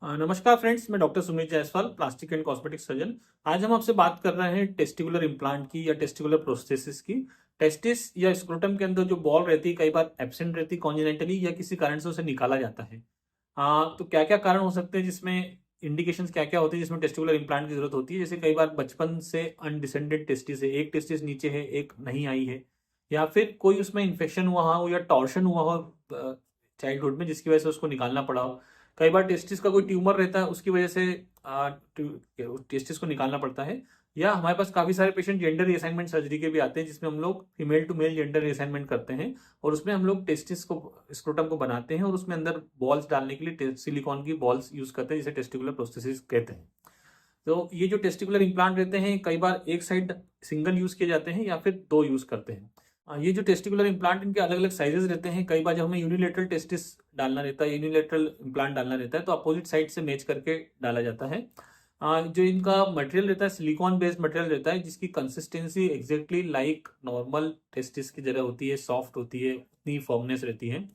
नमस्कार फ्रेंड्स, मैं doctor Sumit Jaiswal, plastic and cosmetic surgeon. आज हम आपसे बात कर रहे हैं टेस्टिकुलर इम्प्लांट की या टेस्टिकुलर प्रोस्थेसिस की। टेस्टिस या स्क्रोटम के अंदर जो बॉल रहती है कई बार एब्सेंट रहती है कॉन्जेनेंटली या किसी कारण से उसे निकाला जाता है। तो क्या क्या कारण हो सकते हैं जिसमें इंडिकेशंस क्या क्या होती है जिसमें टेस्टिकुलर इम्प्लांट की जरूरत होती है। जैसे कई बार बचपन से अनडिसेंडेड टेस्टिस है, एक टेस्टिस नीचे है एक नहीं आई है, या फिर कोई उसमें इन्फेक्शन हुआ हो या टॉर्शन हुआ हो चाइल्डहुड में जिसकी वजह से उसको निकालना पड़ा हो। कई बार टेस्टिस का कोई ट्यूमर रहता है उसकी वजह से टेस्टिस को निकालना पड़ता है। या हमारे पास काफी सारे पेशेंट जेंडर रीअसाइनमेंट सर्जरी के भी आते हैं जिसमें हम लोग female to male gender reassignment करते हैं और उसमें हम लोग टेस्टिस को स्क्रोटम को बनाते हैं और उसमें अंदर बॉल्स डालने के लिए सिलिकॉन की बॉल्स यूज करते हैं जिसे टेस्टिकुलर प्रोस्थेसिस कहते हैं। तो ये जो टेस्टिकुलर इम्प्लांट रहते हैं कई बार एक साइड सिंगल यूज किए जाते हैं या फिर दो यूज करते हैं। ये जो टेस्टिकुलर इम्प्लांट इनके अलग अलग साइजेस रहते हैं। कई बार जब हमें यूनिलेटरल टेस्टिस डालना रहता है, यूनिलेटरल इम्प्लांट डालना रहता है तो अपोजिट साइड से मैच करके डाला जाता है। जो इनका मटेरियल रहता है सिलिकॉन बेस्ड मटेरियल रहता है जिसकी consistency exactly like normal testis की जगह होती है, सॉफ्ट होती है, उतनी फर्मनेस रहती है।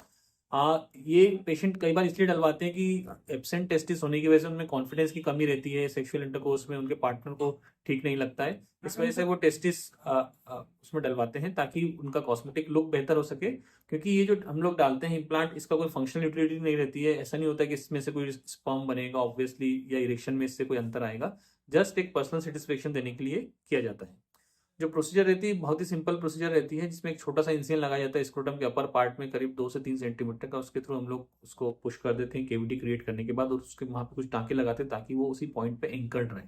ये पेशेंट कई बार इसलिए डलवाते हैं कि एब्सेंट टेस्टिस होने की वजह से उनमें कॉन्फिडेंस की कमी रहती है, सेक्सुअल इंटरकोर्स में उनके पार्टनर को ठीक नहीं लगता है। इस वजह से वो टेस्टिस उसमें डलवाते हैं ताकि उनका कॉस्मेटिक लुक बेहतर हो सके। क्योंकि ये जो हम लोग डालते हैं इम्प्लांट इसका कोई फंक्शनल यूटिलिटी नहीं रहती है। ऐसा नहीं होता कि इसमें से कोई स्पर्म बनेगा ऑब्वियसली या इरेक्शन में इससे कोई अंतर आएगा। जस्ट एक पर्सनल सेटिस्फेक्शन देने के लिए किया जाता है। जो प्रोसीजर रहती है बहुत ही सिंपल प्रोसीजर रहती है जिसमें एक छोटा सा इंसिजन लगाया जाता है स्क्रोटम के अपर पार्ट में करीब 2 से 3 सेंटीमीटर का। उसके थ्रू हम लोग उसको पुश कर देते हैं केविटी क्रिएट करने के बाद और उसके वहां पे कुछ टाँके लगाते हैं ताकि वो उसी पॉइंट पे एंकर्ड रहे।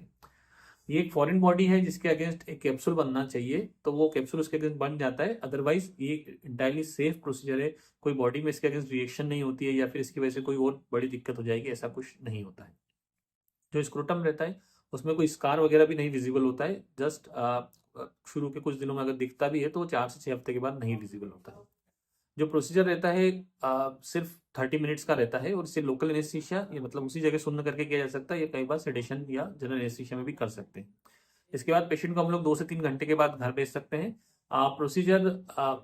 ये एक फॉरेन बॉडी है जिसके अगेंस्ट एक कैप्सूल बनना चाहिए तो वो कैप्सूल उसके अगेंस्ट बन जाता है। अदरवाइज ये इंटायरली सेफ प्रोसीजर है। कोई बॉडी में इसके अगेंस्ट रिएक्शन नहीं होती है या फिर इसकी वजह से कोई और बड़ी दिक्कत हो जाएगी, ऐसा कुछ नहीं होता है। जो स्क्रोटम रहता है उसमें कोई स्कार वगैरह भी नहीं विजिबल होता है। जस्ट शुरू के कुछ दिनों में अगर दिखता भी है तो वो 4 से 6 हफ्ते के बाद नहीं विजिबल होता है। जो प्रोसीजर रहता है सिर्फ 30 मिनट्स का रहता है और इसे लोकल एनेस्थीसिया ये मतलब उसी जगह सुन्न करके किया जा सकता है या कई बार सेडेशन या जनरल एनेस्थीसिया में भी कर सकते हैं। इसके बाद पेशेंट को हम लोग 2 से 3 घंटे के बाद घर भेज सकते हैं। प्रोसीजर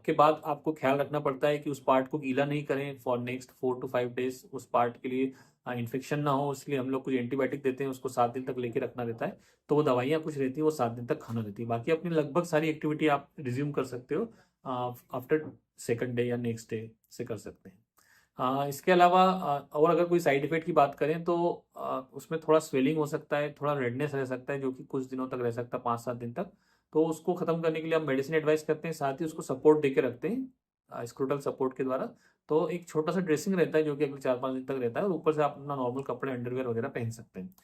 के बाद आपको ख्याल रखना पड़ता है कि उस पार्ट को गीला नहीं करें फॉर नेक्स्ट 4 to 5 डेज। उस पार्ट के लिए इन्फेक्शन ना हो इसलिए हम लोग कुछ एंटीबायोटिक देते हैं, उसको 7 दिन तक लेके रखना रहता है। तो वो दवाइयाँ कुछ रहती है वो 7 दिन तक खाना रहती है। बाकी अपनी लगभग सारी एक्टिविटी आप रिज्यूम कर सकते हो आफ्टर सेकंड डे या नेक्स्ट डे से कर सकते हैं। इसके अलावा और अगर कोई साइड इफेक्ट की बात करें तो उसमें थोड़ा स्वेलिंग हो सकता है, थोड़ा रेडनेस रह सकता है जो कि कुछ दिनों तक रह सकता है, 5-7 दिन तक। तो उसको खत्म करने के लिए हम मेडिसिन एडवाइस करते हैं, साथ ही उसको सपोर्ट दे के रखते हैं स्क्रूटल सपोर्ट के द्वारा। तो एक छोटा सा ड्रेसिंग रहता है जो कि अगले 4-5 दिन तक रहता है और ऊपर से आप अपना नॉर्मल कपड़े अंडरवेयर वगैरह पहन सकते हैं।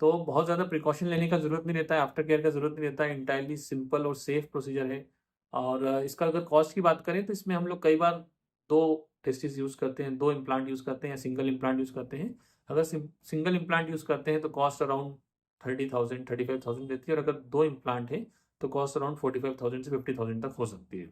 तो बहुत ज़्यादा प्रिकॉशन लेने का जरूरत नहीं रहता है, आफ्टर केयर का जरूरत नहीं रहता है, इंटायरली सिंपल और सेफ प्रोसीजर है। और इसका अगर कॉस्ट की बात करें तो इसमें हम लोग कई बार दो टेस्टिस यूज करते हैं, दो इम्प्लांट यूज करते हैं या सिंगल इम्प्लांट यूज करते हैं। अगर सिंगल इम्प्लांट यूज करते हैं तो कॉस्ट अराउंड 30,000 35,000 रहती है और अगर दो इम्प्लांट है तो कॉस्ट अराउंड 45,000 से 50,000 तक हो सकती है।